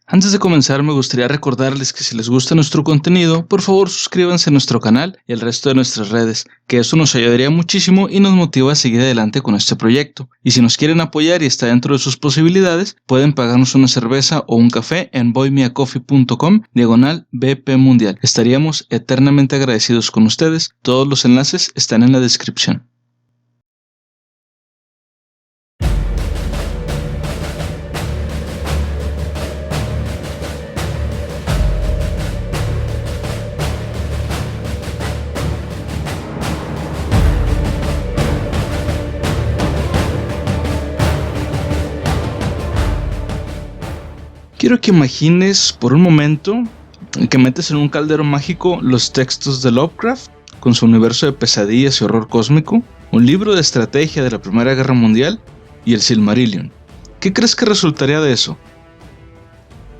Antes de comenzar, me gustaría recordarles que si les gusta nuestro contenido, por favor suscríbanse a nuestro canal y al resto de nuestras redes, que eso nos ayudaría muchísimo y nos motiva a seguir adelante con este proyecto. Y si nos quieren apoyar y está dentro de sus posibilidades, pueden pagarnos una cerveza o un café en buymeacoffee.com/BP Mundial. Estaríamos eternamente agradecidos con ustedes. Todos los enlaces están en la descripción. Quiero que imagines por un momento que metes en un caldero mágico los textos de Lovecraft con su universo de pesadillas y horror cósmico, un libro de estrategia de la Primera Guerra Mundial y el Silmarillion. ¿Qué crees que resultaría de eso?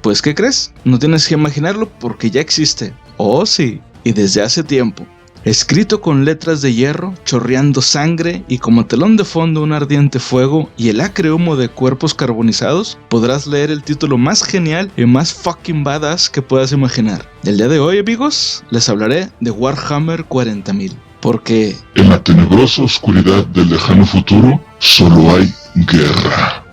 Pues ¿qué crees? No tienes que imaginarlo porque ya existe. Oh sí, y desde hace tiempo. Escrito con letras de hierro, chorreando sangre y como telón de fondo un ardiente fuego y el acre humo de cuerpos carbonizados, podrás leer el título más genial y más fucking badass que puedas imaginar. El día de hoy, amigos, les hablaré de Warhammer 40.000. Porque en la tenebrosa oscuridad del lejano futuro, solo hay guerra.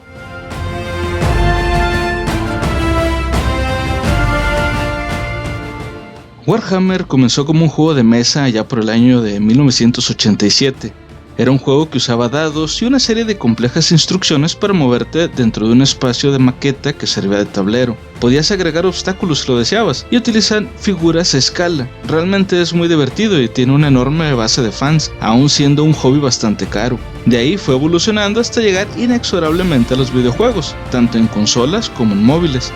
Warhammer comenzó como un juego de mesa allá por el año de 1987. Era un juego que usaba dados y una serie de complejas instrucciones para moverte dentro de un espacio de maqueta que servía de tablero. Podías agregar obstáculos si lo deseabas y utilizar figuras a escala. Realmente es muy divertido y tiene una enorme base de fans, aún siendo un hobby bastante caro. De ahí fue evolucionando hasta llegar inexorablemente a los videojuegos, tanto en consolas como en móviles.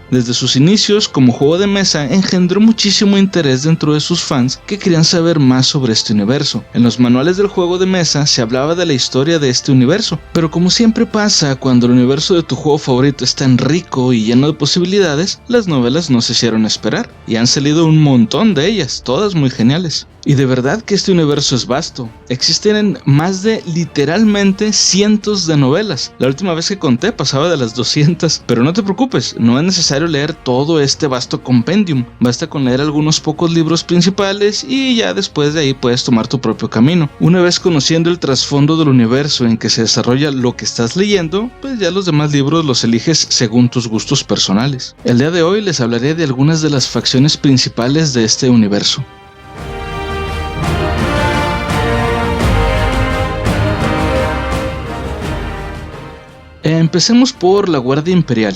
Desde sus inicios como juego de mesa engendró muchísimo interés dentro de sus fans que querían saber más sobre este universo. En los manuales del juego de mesa se hablaba de la historia de este universo, pero como siempre pasa cuando el universo de tu juego favorito es tan rico y lleno de posibilidades, las novelas no se hicieron esperar y han salido un montón de ellas, todas muy geniales. Y de verdad que este universo es vasto. Existen más de literalmente cientos de novelas. La última vez que conté pasaba de las 200, pero no te preocupes, no es necesario leer todo este vasto compendium. Basta con leer algunos pocos libros principales y ya después de ahí puedes tomar tu propio camino. Una vez conociendo el trasfondo del universo en que se desarrolla lo que estás leyendo, pues ya los demás libros los eliges según tus gustos personales. El día de hoy les hablaré de algunas de las facciones principales de este universo. Empecemos por la Guardia Imperial.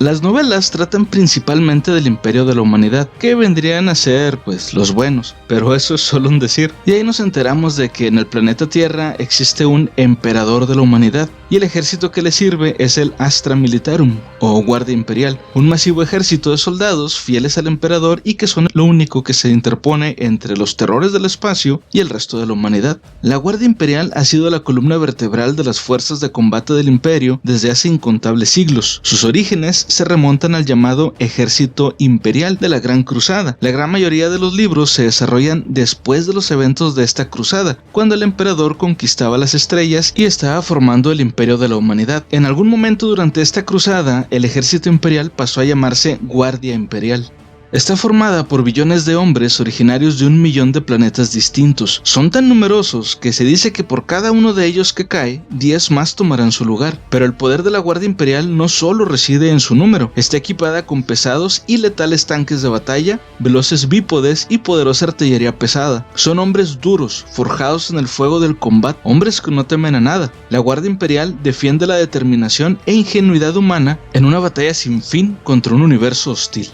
Las novelas tratan principalmente del imperio de la humanidad, que vendrían a ser, pues, los buenos, pero eso es solo un decir. Y ahí nos enteramos de que en el planeta Tierra existe un emperador de la humanidad, y el ejército que le sirve es el Astra Militarum, o Guardia Imperial, un masivo ejército de soldados fieles al emperador y que son lo único que se interpone entre los terrores del espacio y el resto de la humanidad. La Guardia Imperial ha sido la columna vertebral de las fuerzas de combate del imperio desde hace incontables siglos. Sus orígenes se remontan al llamado Ejército Imperial de la Gran Cruzada. La gran mayoría de los libros se desarrollan después de los eventos de esta cruzada, cuando el emperador conquistaba las estrellas y estaba formando el imperio de la humanidad. En algún momento durante esta cruzada, el Ejército Imperial pasó a llamarse Guardia Imperial. Está formada por billones de hombres originarios de 1 millón de planetas distintos. Son tan numerosos que se dice que por cada uno de ellos que cae, 10 más tomarán su lugar. Pero el poder de la Guardia Imperial no solo reside en su número. Está equipada con pesados y letales tanques de batalla, veloces bípodes y poderosa artillería pesada. Son hombres duros, forjados en el fuego del combate, hombres que no temen a nada. La Guardia Imperial defiende la determinación e ingenuidad humana en una batalla sin fin contra un universo hostil.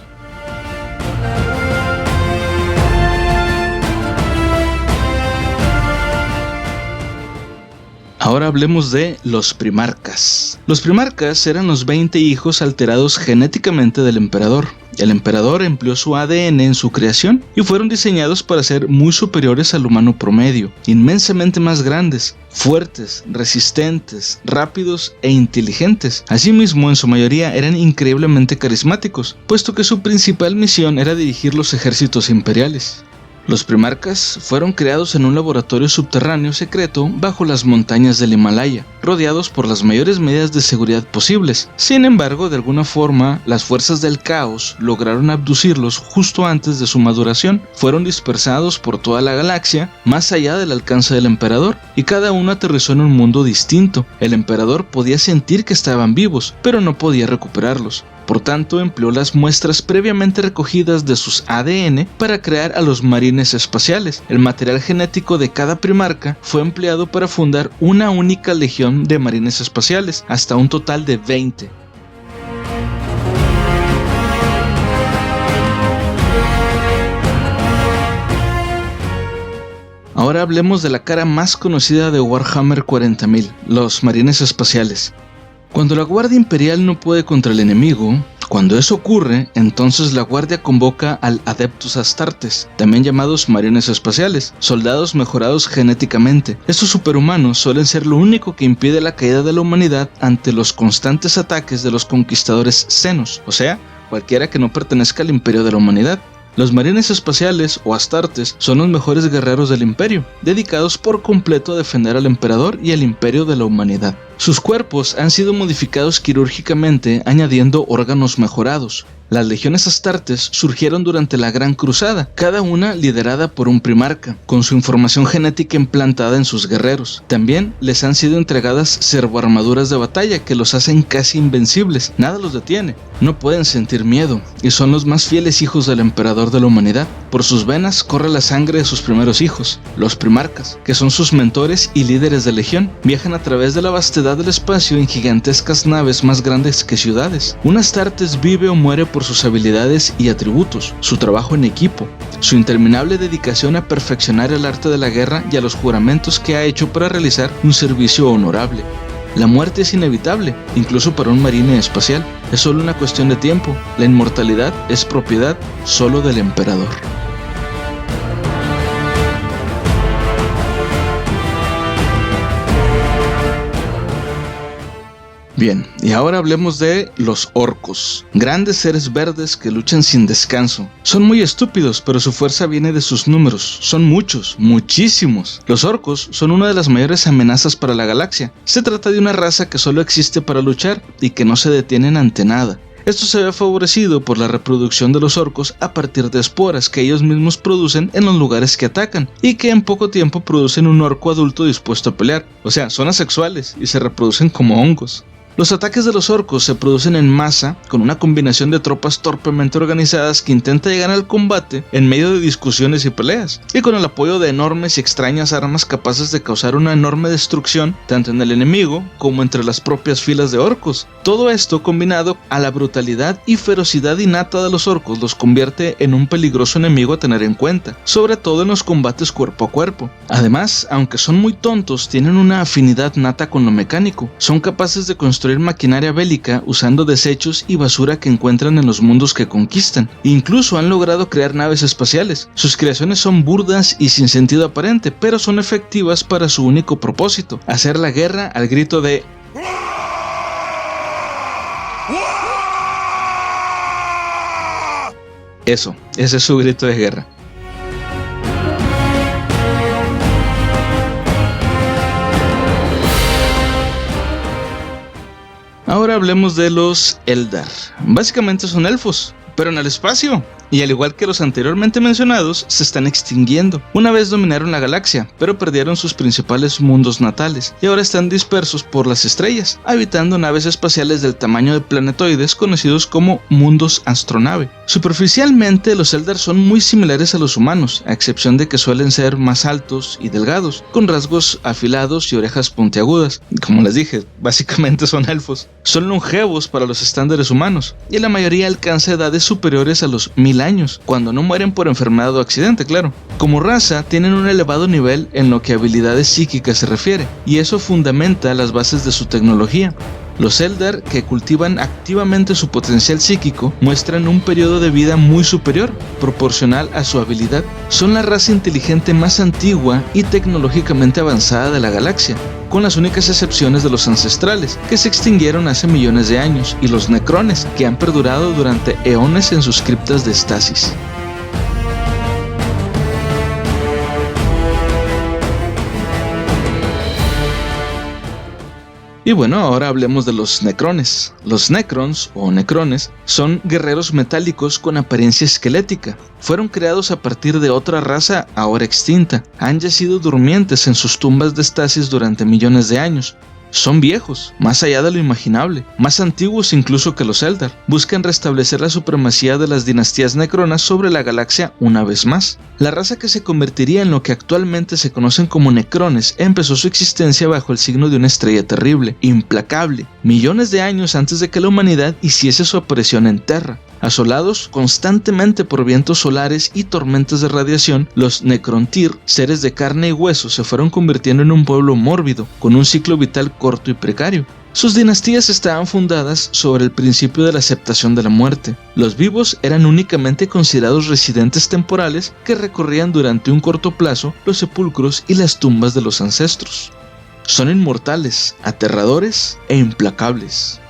Ahora hablemos de los primarcas. Los primarcas eran los 20 hijos alterados genéticamente del emperador. El emperador empleó su ADN en su creación y fueron diseñados para ser muy superiores al humano promedio, inmensamente más grandes, fuertes, resistentes, rápidos e inteligentes. Asimismo, en su mayoría eran increíblemente carismáticos, puesto que su principal misión era dirigir los ejércitos imperiales. Los primarcas fueron creados en un laboratorio subterráneo secreto bajo las montañas del Himalaya, rodeados por las mayores medidas de seguridad posibles. Sin embargo, de alguna forma, las fuerzas del caos lograron abducirlos justo antes de su maduración. Fueron dispersados por toda la galaxia, más allá del alcance del emperador, y cada uno aterrizó en un mundo distinto. El emperador podía sentir que estaban vivos, pero no podía recuperarlos. Por tanto, empleó las muestras previamente recogidas de sus ADN para crear a los marines espaciales. El material genético de cada primarca fue empleado para fundar una única legión de marines espaciales, hasta un total de 20. Ahora hablemos de la cara más conocida de Warhammer 40.000, los marines espaciales. Cuando la Guardia Imperial no puede contra el enemigo, cuando eso ocurre, entonces la Guardia convoca al Adeptus Astartes, también llamados marines espaciales, soldados mejorados genéticamente. Estos superhumanos suelen ser lo único que impide la caída de la humanidad ante los constantes ataques de los conquistadores xenos, o sea, cualquiera que no pertenezca al imperio de la humanidad. Los marines espaciales o Astartes son los mejores guerreros del imperio, dedicados por completo a defender al emperador y al imperio de la humanidad. Sus cuerpos han sido modificados quirúrgicamente añadiendo órganos mejorados. Las legiones Astartes surgieron durante la Gran Cruzada, cada una liderada por un primarca, con su información genética implantada en sus guerreros. También les han sido entregadas servoarmaduras de batalla que los hacen casi invencibles, nada los detiene. No pueden sentir miedo, y son los más fieles hijos del emperador de la humanidad. Por sus venas corre la sangre de sus primeros hijos, los primarcas, que son sus mentores y líderes de legión. Viajan a través de la vastedad del espacio en gigantescas naves más grandes que ciudades. Un Astartes vive o muere por sus habilidades y atributos, su trabajo en equipo, su interminable dedicación a perfeccionar el arte de la guerra y a los juramentos que ha hecho para realizar un servicio honorable. La muerte es inevitable, incluso para un marine espacial. Es solo una cuestión de tiempo. La inmortalidad es propiedad solo del emperador. Bien, y ahora hablemos de los orcos, grandes seres verdes que luchan sin descanso. Son muy estúpidos, pero su fuerza viene de sus números. Son muchos, muchísimos. Los orcos son una de las mayores amenazas para la galaxia. Se trata de una raza que solo existe para luchar y que no se detienen ante nada. Esto se ve favorecido por la reproducción de los orcos a partir de esporas que ellos mismos producen en los lugares que atacan y que en poco tiempo producen un orco adulto dispuesto a pelear. O sea, son asexuales y se reproducen como hongos. Los ataques de los orcos se producen en masa con una combinación de tropas torpemente organizadas que intenta llegar al combate en medio de discusiones y peleas, y con el apoyo de enormes y extrañas armas capaces de causar una enorme destrucción tanto en el enemigo como entre las propias filas de orcos. Todo esto combinado a la brutalidad y ferocidad innata de los orcos los convierte en un peligroso enemigo a tener en cuenta, sobre todo en los combates cuerpo a cuerpo. Además, aunque son muy tontos, tienen una afinidad nata con lo mecánico, son capaces de construir maquinaria bélica usando desechos y basura que encuentran en los mundos que conquistan. Incluso han logrado crear naves espaciales. Sus creaciones son burdas y sin sentido aparente, pero son efectivas para su único propósito: hacer la guerra al grito de eso, ese es su grito de guerra. Ahora hablemos de los Eldar. Básicamente son elfos, pero en el espacio. Y al igual que los anteriormente mencionados, se están extinguiendo. Una vez dominaron la galaxia, pero perdieron sus principales mundos natales, y ahora están dispersos por las estrellas, habitando naves espaciales del tamaño de planetoides conocidos como mundos astronave. Superficialmente, los Eldar son muy similares a los humanos, a excepción de que suelen ser más altos y delgados, con rasgos afilados y orejas puntiagudas. Como les dije, básicamente son elfos. Son longevos para los estándares humanos, y la mayoría alcanza edades superiores a los 1000 años, cuando no mueren por enfermedad o accidente, claro. Como raza, tienen un elevado nivel en lo que a habilidades psíquicas se refiere, y eso fundamenta las bases de su tecnología. Los Eldar, que cultivan activamente su potencial psíquico, muestran un periodo de vida muy superior, proporcional a su habilidad. Son la raza inteligente más antigua y tecnológicamente avanzada de la galaxia, con las únicas excepciones de los ancestrales, que se extinguieron hace millones de años, y los necrones, que han perdurado durante eones en sus criptas de estasis. Y bueno, ahora hablemos de los necrones. Los necrons o necrones son guerreros metálicos con apariencia esquelética. Fueron creados a partir de otra raza ahora extinta. Han yacido durmientes en sus tumbas de estasis durante millones de años. Son viejos, más allá de lo imaginable, más antiguos incluso que los Eldar. Buscan restablecer la supremacía de las dinastías necronas sobre la galaxia una vez más. La raza que se convertiría en lo que actualmente se conocen como necrones empezó su existencia bajo el signo de una estrella terrible, implacable, millones de años antes de que la humanidad hiciese su aparición en Terra. Asolados constantemente por vientos solares y tormentas de radiación, los Necrontyr, seres de carne y hueso, se fueron convirtiendo en un pueblo mórbido, con un ciclo vital corto y precario. Sus dinastías estaban fundadas sobre el principio de la aceptación de la muerte. Los vivos eran únicamente considerados residentes temporales que recorrían durante un corto plazo los sepulcros y las tumbas de los ancestros. Son inmortales, aterradores e implacables.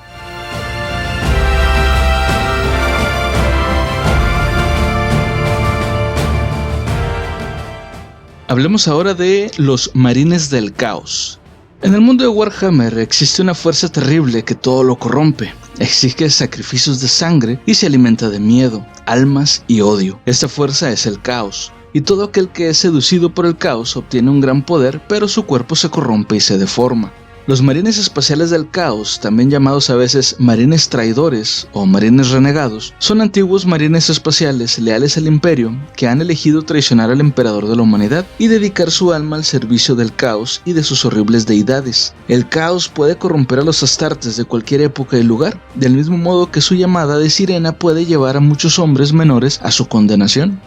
Hablemos ahora de los Marines del Caos. En el mundo de Warhammer existe una fuerza terrible que todo lo corrompe. Exige sacrificios de sangre y se alimenta de miedo, almas y odio. Esta fuerza es el caos, y todo aquel que es seducido por el caos obtiene un gran poder, pero su cuerpo se corrompe y se deforma. Los marines espaciales del caos, también llamados a veces marines traidores o marines renegados, son antiguos marines espaciales leales al imperio que han elegido traicionar al emperador de la humanidad y dedicar su alma al servicio del caos y de sus horribles deidades. El caos puede corromper a los astartes de cualquier época y lugar, del mismo modo que su llamada de sirena puede llevar a muchos hombres menores a su condenación.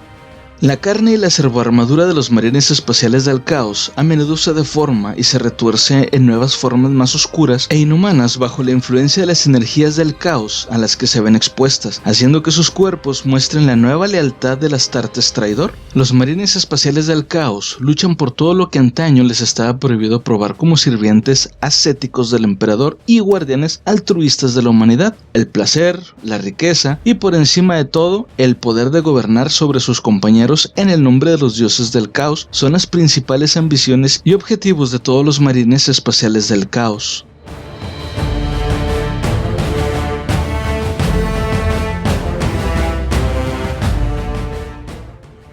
La carne y la servoarmadura de los marines espaciales del caos a menudo se deforma y se retuerce en nuevas formas más oscuras e inhumanas bajo la influencia de las energías del caos a las que se ven expuestas, haciendo que sus cuerpos muestren la nueva lealtad del Astartes traidor. Los marines espaciales del caos luchan por todo lo que antaño les estaba prohibido probar como sirvientes ascéticos del emperador y guardianes altruistas de la humanidad: el placer, la riqueza y por encima de todo, el poder de gobernar sobre sus compañeros en el nombre de los dioses del caos son las principales ambiciones y objetivos de todos los marines espaciales del caos.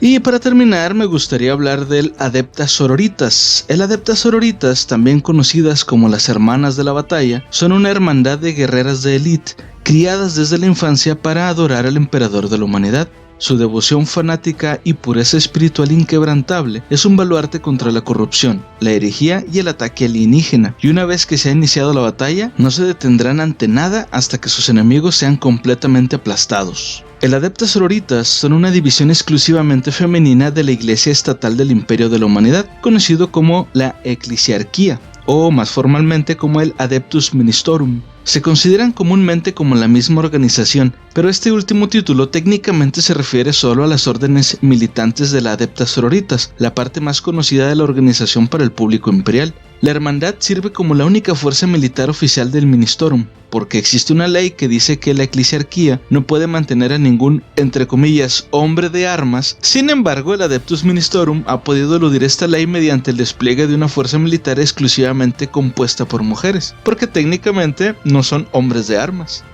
Y para terminar me gustaría hablar del Adeptas Sororitas. El Adeptas Sororitas, también conocidas como las Hermanas de la Batalla, son una hermandad de guerreras de élite, criadas desde la infancia para adorar al emperador de la humanidad. Su devoción fanática y pureza espiritual inquebrantable es un baluarte contra la corrupción, la herejía y el ataque alienígena, y una vez que se ha iniciado la batalla, no se detendrán ante nada hasta que sus enemigos sean completamente aplastados. El Adeptas Sororitas son una división exclusivamente femenina de la Iglesia Estatal del Imperio de la Humanidad, conocido como la Eclesiarquía, o más formalmente como el Adeptus Ministorum. Se consideran comúnmente como la misma organización, pero este último título técnicamente se refiere solo a las órdenes militantes de la Adeptas Sororitas, la parte más conocida de la organización para el público imperial. La hermandad sirve como la única fuerza militar oficial del Ministorum, porque existe una ley que dice que la Eclesiarquía no puede mantener a ningún, entre comillas, hombre de armas. Sin embargo, el Adeptus Ministorum ha podido eludir esta ley mediante el despliegue de una fuerza militar exclusivamente compuesta por mujeres, porque técnicamente no son hombres de armas.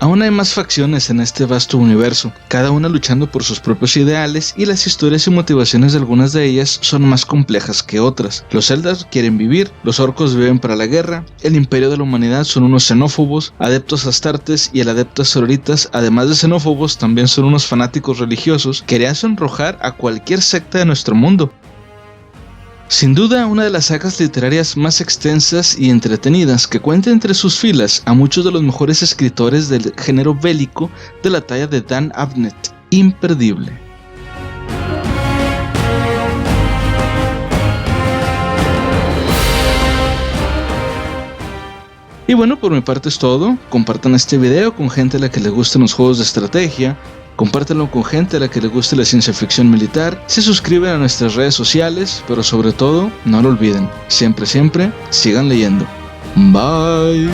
Aún hay más facciones en este vasto universo, cada una luchando por sus propios ideales, y las historias y motivaciones de algunas de ellas son más complejas que otras. Los Eldar quieren vivir, los orcos viven para la guerra, el imperio de la humanidad son unos xenófobos, adeptos astartes y el Adeptas Sororitas, además de xenófobos, también son unos fanáticos religiosos que querían sonrojar a cualquier secta de nuestro mundo. Sin duda, una de las sagas literarias más extensas y entretenidas, que cuenta entre sus filas a muchos de los mejores escritores del género bélico de la talla de Dan Abnett. Imperdible. Y bueno, por mi parte es todo. Compartan este video con gente a la que le gusten los juegos de estrategia. Compártanlo con gente a la que le guste la ciencia ficción militar. Se suscriben a nuestras redes sociales, pero sobre todo, no lo olviden. Siempre, siempre, sigan leyendo. Bye.